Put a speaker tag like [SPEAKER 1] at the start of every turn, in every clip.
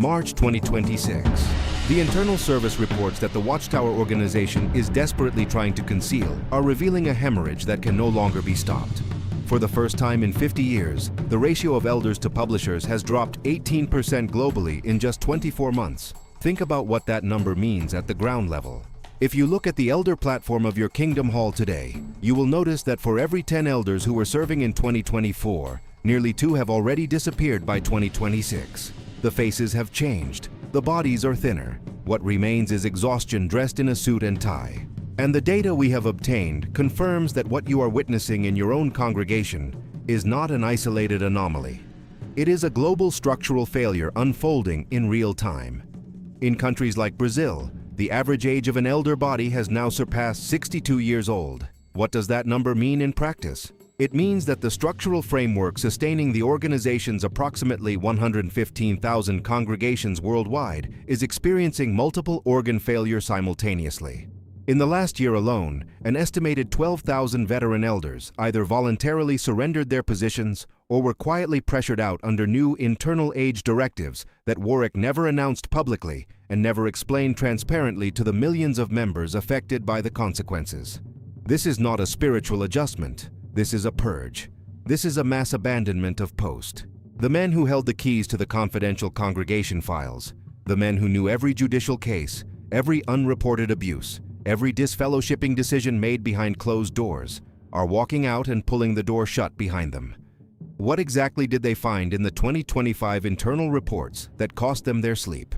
[SPEAKER 1] March 2026. The internal service reports that the Watchtower organization is desperately trying to conceal are revealing a hemorrhage that can no longer be stopped. For the first time in 50 years, the ratio of elders to publishers has dropped 18% globally in just 24 months. Think about what that number means at the ground level. If you look at the elder platform of your Kingdom Hall today, you will notice that for every 10 elders who were serving in 2024, nearly 2 have already disappeared by 2026. The faces have changed. The bodies are thinner. What remains is exhaustion dressed in a suit and tie. And the data we have obtained confirms that what you are witnessing in your own congregation is not an isolated anomaly. It is a global structural failure unfolding in real time. In countries like Brazil, the average age of an elder body has now surpassed 62 years old. What does that number mean in practice? It means that the structural framework sustaining the organization's approximately 115,000 congregations worldwide is experiencing multiple organ failure simultaneously. In the last year alone, an estimated 12,000 veteran elders either voluntarily surrendered their positions or were quietly pressured out under new internal age directives that Warwick never announced publicly and never explained transparently to the millions of members affected by the consequences. This is not a spiritual adjustment. This is a purge. This is a mass abandonment of post. The men who held the keys to the confidential congregation files, the men who knew every judicial case, every unreported abuse, every disfellowshipping decision made behind closed doors, are walking out and pulling the door shut behind them. What exactly did they find in the 2025 internal reports that cost them their sleep?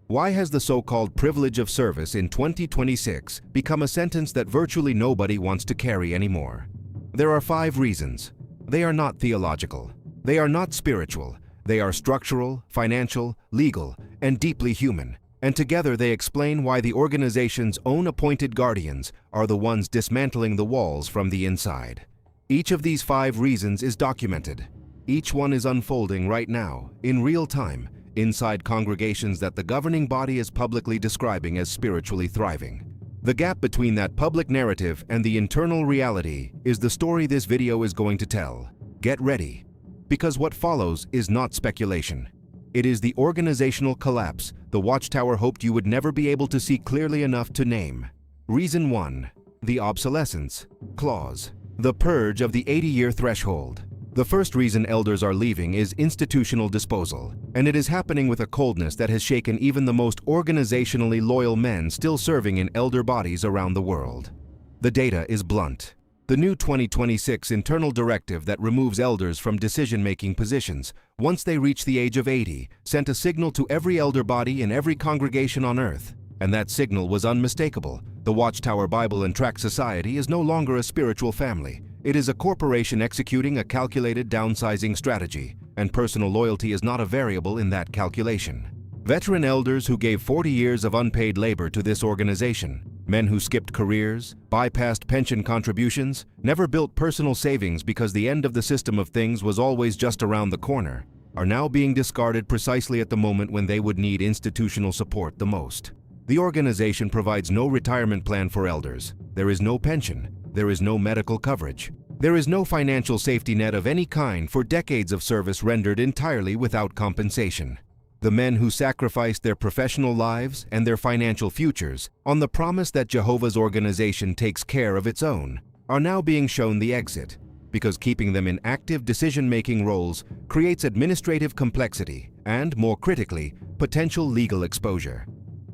[SPEAKER 1] Why has the so-called privilege of service in 2026 become a sentence that virtually nobody wants to carry anymore? There are 5 reasons. They are not theological. They are not spiritual. They are structural, financial, legal, and deeply human. And together they explain why the organization's own appointed guardians are the ones dismantling the walls from the inside. Each of these 5 reasons is documented. Each one is unfolding right now, in real time, inside congregations that the governing body is publicly describing as spiritually thriving. The gap between that public narrative and the internal reality is the story this video is going to tell. Get ready, because what follows is not speculation. It is the organizational collapse the Watchtower hoped you would never be able to see clearly enough to name. Reason 1. The obsolescence clause. The purge of the 80-year threshold. The first reason elders are leaving is institutional disposal, and it is happening with a coldness that has shaken even the most organizationally loyal men still serving in elder bodies around the world. The data is blunt. The new 2026 internal directive that removes elders from decision-making positions once they reach the age of 80 sent a signal to every elder body in every congregation on earth, and that signal was unmistakable. The Watchtower Bible and Tract Society is no longer a spiritual family. It is a corporation executing a calculated downsizing strategy, and personal loyalty is not a variable in that calculation. Veteran elders who gave 40 years of unpaid labor to this organization, men who skipped careers, bypassed pension contributions, never built personal savings because the end of the system of things was always just around the corner, are now being discarded precisely at the moment when they would need institutional support the most. The organization provides no retirement plan for elders. There is no pension. There is no medical coverage. There is no financial safety net of any kind for decades of service rendered entirely without compensation. The men who sacrificed their professional lives and their financial futures on the promise that Jehovah's organization takes care of its own are now being shown the exit, because keeping them in active decision-making roles creates administrative complexity and, more critically, potential legal exposure.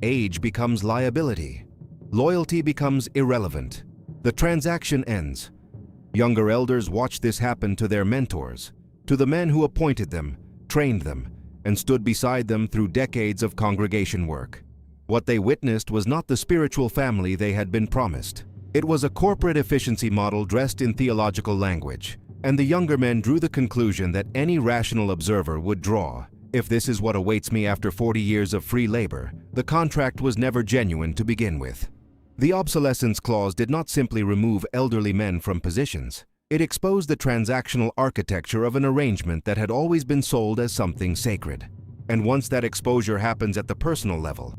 [SPEAKER 1] Age becomes liability. Loyalty becomes irrelevant. The transaction ends. Younger elders watch this happen to their mentors, to the men who appointed them, trained them, and stood beside them through decades of congregation work. What they witnessed was not the spiritual family they had been promised. It was a corporate efficiency model dressed in theological language, and the younger men drew the conclusion that any rational observer would draw. If this is what awaits me after 40 years of free labor, the contract was never genuine to begin with. The obsolescence clause did not simply remove elderly men from positions. It exposed the transactional architecture of an arrangement that had always been sold as something sacred. And once that exposure happens at the personal level,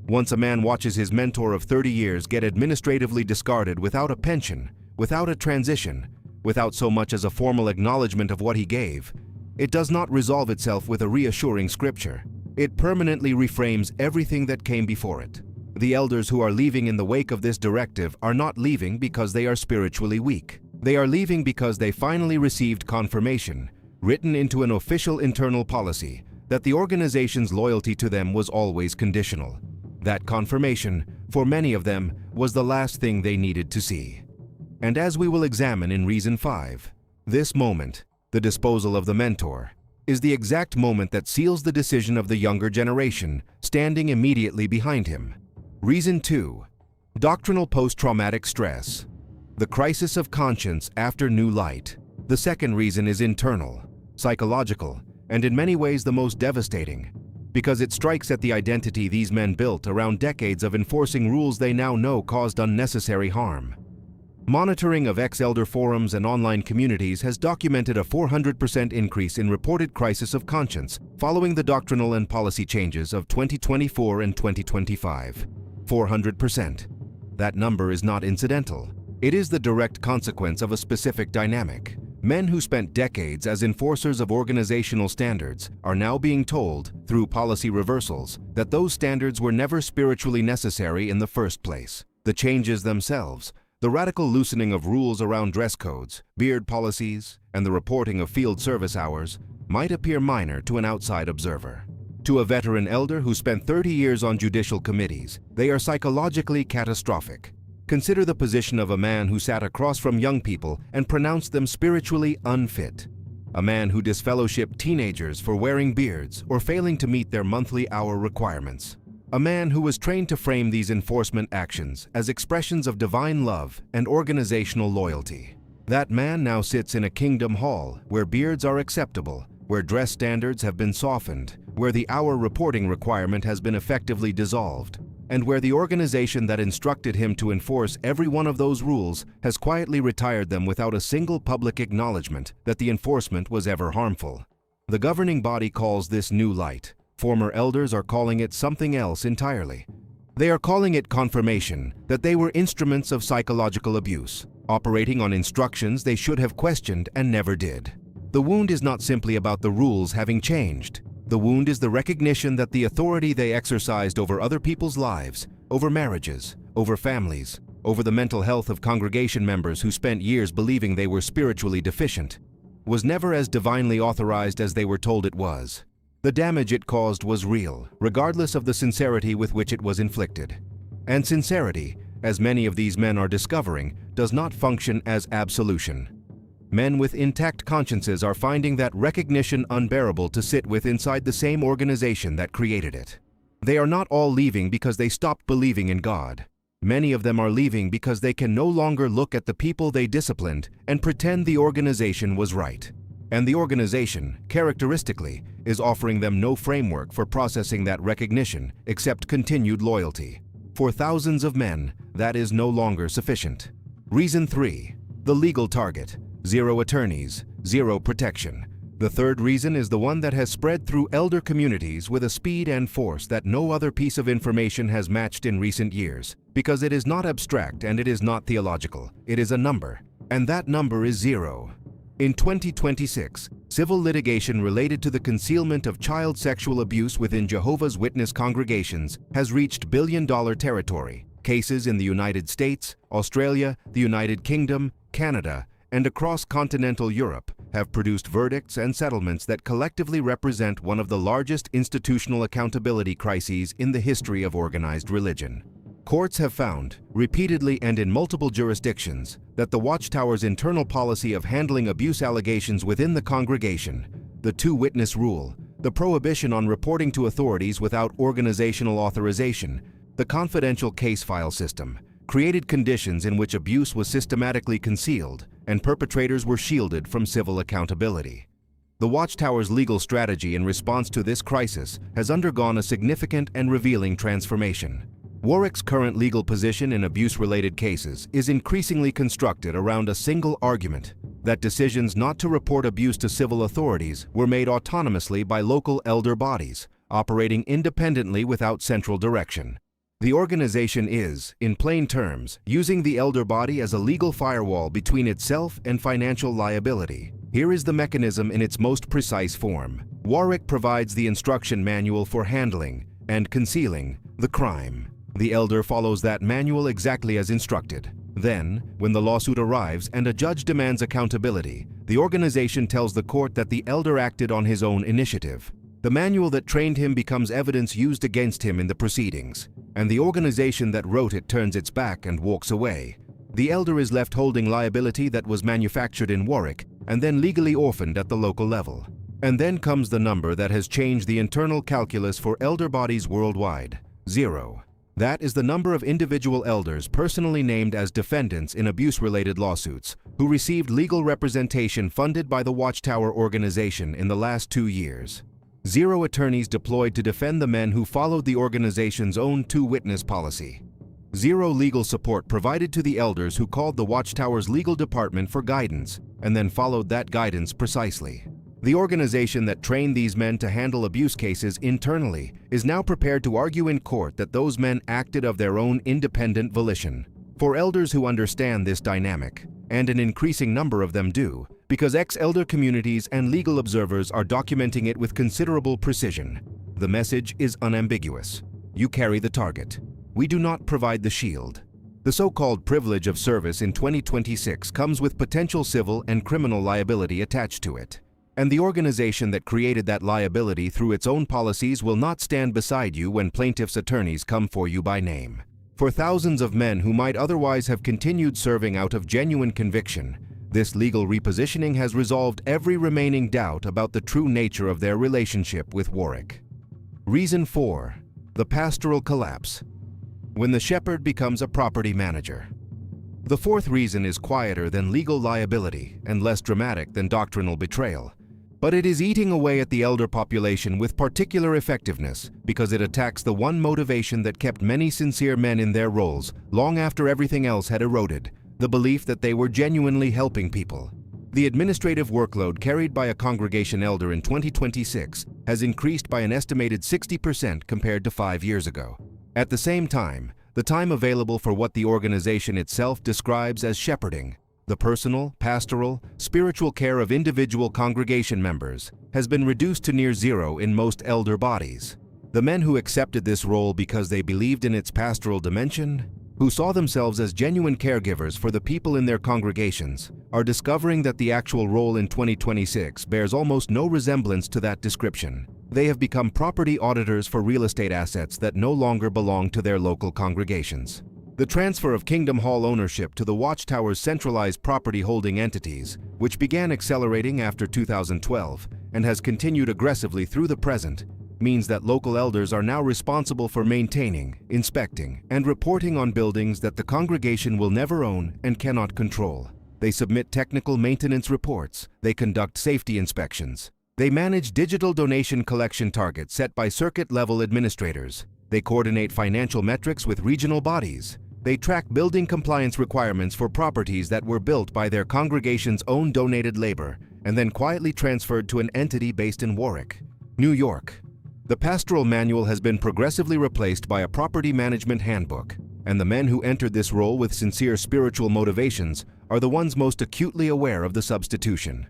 [SPEAKER 1] once a man watches his mentor of 30 years get administratively discarded without a pension, without a transition, without so much as a formal acknowledgement of what he gave, it does not resolve itself with a reassuring scripture. It permanently reframes everything that came before it. The elders who are leaving in the wake of this directive are not leaving because they are spiritually weak. They are leaving because they finally received confirmation, written into an official internal policy, that the organization's loyalty to them was always conditional. That confirmation, for many of them, was the last thing they needed to see. And as we will examine in Reason 5, this moment, the disposal of the mentor, is the exact moment that seals the decision of the younger generation, standing immediately behind him. Reason 2. Doctrinal post-traumatic stress. The crisis of conscience after new light. The second reason is internal, psychological, and in many ways the most devastating, because it strikes at the identity these men built around decades of enforcing rules they now know caused unnecessary harm. Monitoring of ex-elder forums and online communities has documented a 400% increase in reported crisis of conscience following the doctrinal and policy changes of 2024 and 2025. 400%. That number is not incidental. It is the direct consequence of a specific dynamic. Men who spent decades as enforcers of organizational standards are now being told, through policy reversals, that those standards were never spiritually necessary in the first place. The changes themselves, the radical loosening of rules around dress codes, beard policies, and the reporting of field service hours, might appear minor to an outside observer. To a veteran elder who spent 30 years on judicial committees, they are psychologically catastrophic. Consider the position of a man who sat across from young people and pronounced them spiritually unfit. A man who disfellowshipped teenagers for wearing beards or failing to meet their monthly hour requirements. A man who was trained to frame these enforcement actions as expressions of divine love and organizational loyalty. That man now sits in a kingdom hall where beards are acceptable, where dress standards have been softened, where the hour reporting requirement has been effectively dissolved, and where the organization that instructed him to enforce every one of those rules has quietly retired them without a single public acknowledgement that the enforcement was ever harmful. The governing body calls this new light. Former elders are calling it something else entirely. They are calling it confirmation that they were instruments of psychological abuse, operating on instructions they should have questioned and never did. The wound is not simply about the rules having changed. The wound is the recognition that the authority they exercised over other people's lives, over marriages, over families, over the mental health of congregation members who spent years believing they were spiritually deficient, was never as divinely authorized as they were told it was. The damage it caused was real, regardless of the sincerity with which it was inflicted. And sincerity, as many of these men are discovering, does not function as absolution. Men with intact consciences are finding that recognition unbearable to sit with inside the same organization that created it. They are not all leaving because they stopped believing in God. Many of them are leaving because they can no longer look at the people they disciplined and pretend the organization was right. And the organization, characteristically, is offering them no framework for processing that recognition except continued loyalty. For thousands of men, that is no longer sufficient. Reason 3. The legal target. Zero attorneys, zero protection. The third reason is the one that has spread through elder communities with a speed and force that no other piece of information has matched in recent years, because it is not abstract and it is not theological. It is a number, and that number is zero. In 2026, civil litigation related to the concealment of child sexual abuse within Jehovah's Witness congregations has reached billion-dollar territory. Cases in the United States, Australia, the United Kingdom, Canada, and across continental Europe have produced verdicts and settlements that collectively represent one of the largest institutional accountability crises in the history of organized religion. Courts have found, repeatedly and in multiple jurisdictions, that the Watchtower's internal policy of handling abuse allegations within the congregation, the two-witness rule, the prohibition on reporting to authorities without organizational authorization, the confidential case file system, created conditions in which abuse was systematically concealed and perpetrators were shielded from civil accountability. The Watchtower's legal strategy in response to this crisis has undergone a significant and revealing transformation. Warwick's current legal position in abuse-related cases is increasingly constructed around a single argument, that decisions not to report abuse to civil authorities were made autonomously by local elder bodies, operating independently without central direction. The organization is, in plain terms, using the elder body as a legal firewall between itself and financial liability. Here is the mechanism in its most precise form. Warwick provides the instruction manual for handling and concealing the crime. The elder follows that manual exactly as instructed. Then, when the lawsuit arrives and a judge demands accountability, the organization tells the court that the elder acted on his own initiative. The manual that trained him becomes evidence used against him in the proceedings, and the organization that wrote it turns its back and walks away. The elder is left holding liability that was manufactured in Warwick and then legally orphaned at the local level. And then comes the number that has changed the internal calculus for elder bodies worldwide: 0. That is the number of individual elders personally named as defendants in abuse-related lawsuits who received legal representation funded by the Watchtower organization in the last 2 years. 0 attorneys deployed to defend the men who followed the organization's own two-witness policy. 0 legal support provided to the elders who called the Watchtower's legal department for guidance and then followed that guidance precisely. The organization that trained these men to handle abuse cases internally is now prepared to argue in court that those men acted of their own independent volition. For elders who understand this dynamic, and an increasing number of them do, because ex-elder communities and legal observers are documenting it with considerable precision, the message is unambiguous. You carry the target. We do not provide the shield. The so-called privilege of service in 2026 comes with potential civil and criminal liability attached to it. And the organization that created that liability through its own policies will not stand beside you when plaintiff's attorneys come for you by name. For thousands of men who might otherwise have continued serving out of genuine conviction, this legal repositioning has resolved every remaining doubt about the true nature of their relationship with Warwick. Reason 4. The pastoral collapse. When the shepherd becomes a property manager. The fourth reason is quieter than legal liability and less dramatic than doctrinal betrayal. But it is eating away at the elder population with particular effectiveness because it attacks the one motivation that kept many sincere men in their roles long after everything else had eroded, the belief that they were genuinely helping people. The administrative workload carried by a congregation elder in 2026 has increased by an estimated 60% compared to 5 years ago. At the same time, the time available for what the organization itself describes as shepherding, the personal, pastoral, spiritual care of individual congregation members, has been reduced to near zero in most elder bodies. The men who accepted this role because they believed in its pastoral dimension, who saw themselves as genuine caregivers for the people in their congregations, are discovering that the actual role in 2026 bears almost no resemblance to that description. They have become property auditors for real estate assets that no longer belong to their local congregations. The transfer of Kingdom Hall ownership to the Watchtower's centralized property holding entities, which began accelerating after 2012 and has continued aggressively through the present, means that local elders are now responsible for maintaining, inspecting, and reporting on buildings that the congregation will never own and cannot control. They submit technical maintenance reports. They conduct safety inspections. They manage digital donation collection targets set by circuit-level administrators. They coordinate financial metrics with regional bodies. They track building compliance requirements for properties that were built by their congregation's own donated labor and then quietly transferred to an entity based in Warwick, New York. The pastoral manual has been progressively replaced by a property management handbook, and the men who entered this role with sincere spiritual motivations are the ones most acutely aware of the substitution.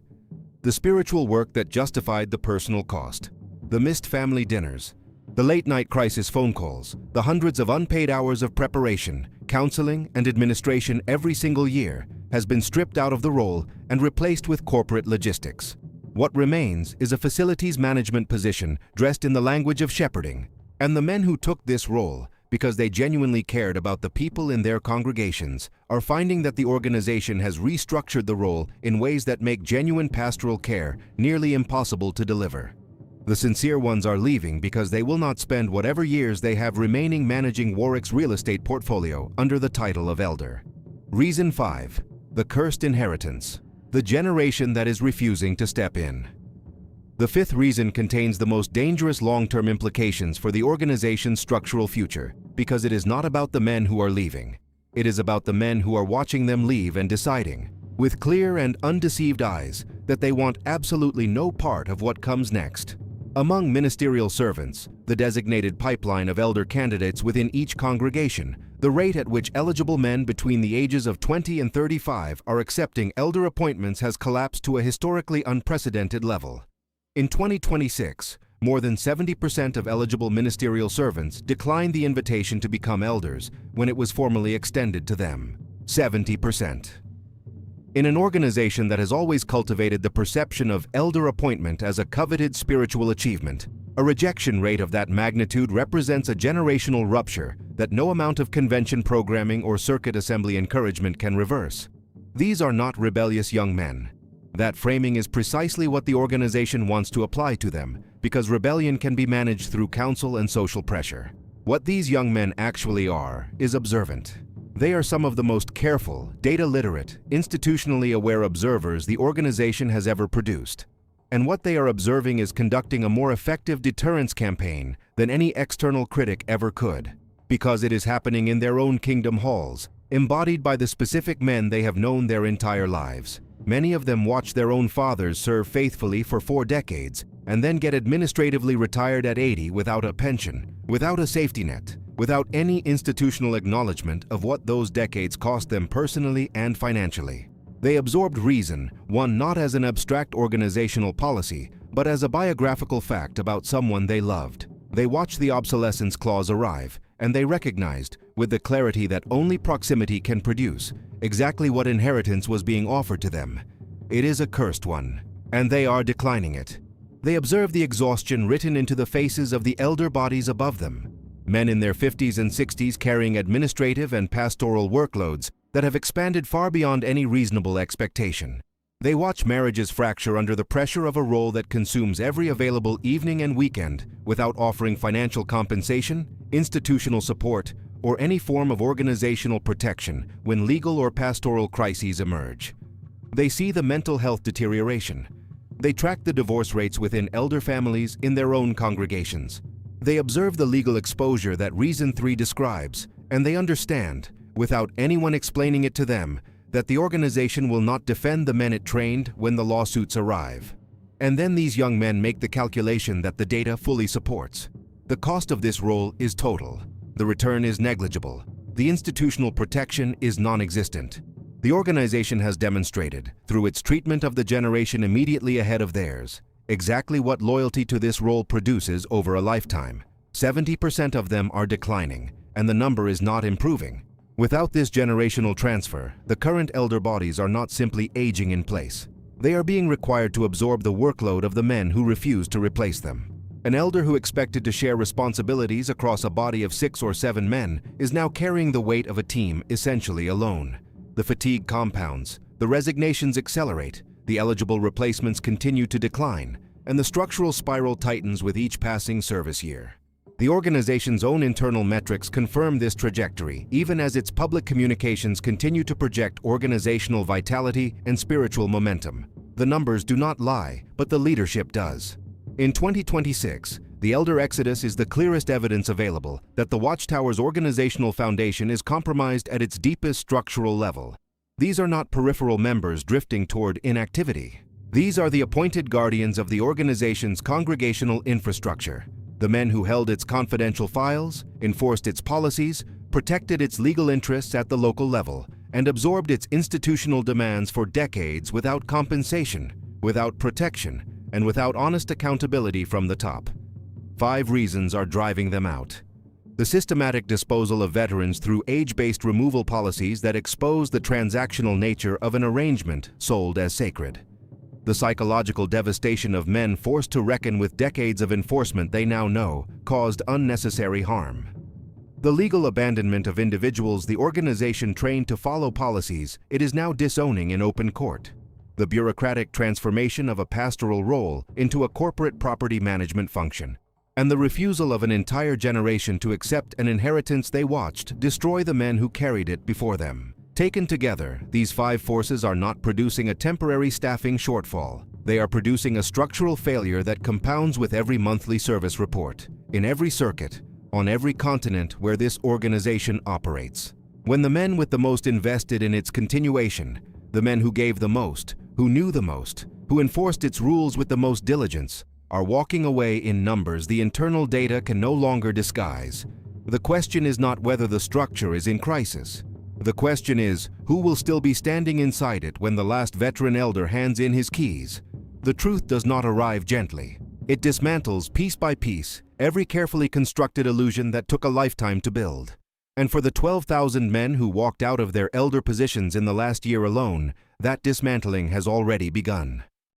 [SPEAKER 1] The spiritual work that justified the personal cost, the missed family dinners, the late-night crisis phone calls, the hundreds of unpaid hours of preparation, counseling, and administration every single year has been stripped out of the role and replaced with corporate logistics. What remains is a facilities management position dressed in the language of shepherding, and the men who took this role because they genuinely cared about the people in their congregations are finding that the organization has restructured the role in ways that make genuine pastoral care nearly impossible to deliver. The sincere ones are leaving because they will not spend whatever years they have remaining managing Warwick's real estate portfolio under the title of elder. Reason 5. The cursed inheritance. The generation that is refusing to step in. The fifth reason contains the most dangerous long-term implications for the organization's structural future, because it is not about the men who are leaving. It is about the men who are watching them leave and deciding, with clear and undeceived eyes, that they want absolutely no part of what comes next. Among ministerial servants, the designated pipeline of elder candidates within each congregation, the rate at which eligible men between the ages of 20 and 35 are accepting elder appointments has collapsed to a historically unprecedented level. In 2026, more than 70% of eligible ministerial servants declined the invitation to become elders when it was formally extended to them. 70%. In an organization that has always cultivated the perception of elder appointment as a coveted spiritual achievement, a rejection rate of that magnitude represents a generational rupture that no amount of convention programming or circuit assembly encouragement can reverse. These are not rebellious young men. That framing is precisely what the organization wants to apply to them, because rebellion can be managed through counsel and social pressure. What these young men actually are is observant. They are some of the most careful, data-literate, institutionally aware observers the organization has ever produced. And what they are observing is conducting a more effective deterrence campaign than any external critic ever could, because it is happening in their own kingdom halls, embodied by the specific men they have known their entire lives. Many of them watch their own fathers serve faithfully for 4 decades and then get administratively retired at 80 without a pension, without a safety net, without any institutional acknowledgement of what those decades cost them personally and financially. They absorbed reason, one not as an abstract organizational policy, but as a biographical fact about someone they loved. They watched the obsolescence clause arrive, and they recognized, with the clarity that only proximity can produce, exactly what inheritance was being offered to them. It is a cursed one, and they are declining it. They observe the exhaustion written into the faces of the elder bodies above them. Men in their 50s and 60s carrying administrative and pastoral workloads that have expanded far beyond any reasonable expectation. They watch marriages fracture under the pressure of a role that consumes every available evening and weekend without offering financial compensation, institutional support, or any form of organizational protection when legal or pastoral crises emerge. They see the mental health deterioration. They track the divorce rates within elder families in their own congregations. They observe the legal exposure that Reason 3 describes, and they understand, without anyone explaining it to them, that the organization will not defend the men it trained when the lawsuits arrive. And then these young men make the calculation that the data fully supports. The cost of this role is total. The return is negligible. The institutional protection is non-existent. The organization has demonstrated, through its treatment of the generation immediately ahead of theirs, exactly what loyalty to this role produces over a lifetime. 70% of them are declining, and the number is not improving. Without this generational transfer, the current elder bodies are not simply aging in place. They are being required to absorb the workload of the men who refuse to replace them. An elder who expected to share responsibilities across a body of 6 or 7 men is now carrying the weight of a team essentially alone. The fatigue compounds, the resignations accelerate, the eligible replacements continue to decline, and the structural spiral tightens with each passing service year. The organization's own internal metrics confirm this trajectory, even as its public communications continue to project organizational vitality and spiritual momentum. The numbers do not lie, but the leadership does. In 2026, the elder exodus is the clearest evidence available that the Watchtower's organizational foundation is compromised at its deepest structural level. These are not peripheral members drifting toward inactivity. These are the appointed guardians of the organization's congregational infrastructure, the men who held its confidential files, enforced its policies, protected its legal interests at the local level, and absorbed its institutional demands for decades without compensation, without protection, and without honest accountability from the top. 5 reasons are driving them out. The systematic disposal of veterans through age-based removal policies that expose the transactional nature of an arrangement sold as sacred. The psychological devastation of men forced to reckon with decades of enforcement they now know caused unnecessary harm. The legal abandonment of individuals the organization trained to follow policies it is now disowning in open court. The bureaucratic transformation of a pastoral role into a corporate property management function, and the refusal of an entire generation to accept an inheritance they watched destroy the men who carried it before them. Taken together, these 5 forces are not producing a temporary staffing shortfall. They are producing a structural failure that compounds with every monthly service report, in every circuit, on every continent where this organization operates. When the men with the most invested in its continuation, the men who gave the most, who knew the most, who enforced its rules with the most diligence, are walking away in numbers the internal data can no longer disguise. The question is not whether the structure is in crisis. The question is, who will still be standing inside it when the last veteran elder hands in his keys? The truth does not arrive gently. It dismantles piece by piece every carefully constructed illusion that took a lifetime to build. And for the 12,000 men who walked out of their elder positions in the last year alone, that dismantling has already begun.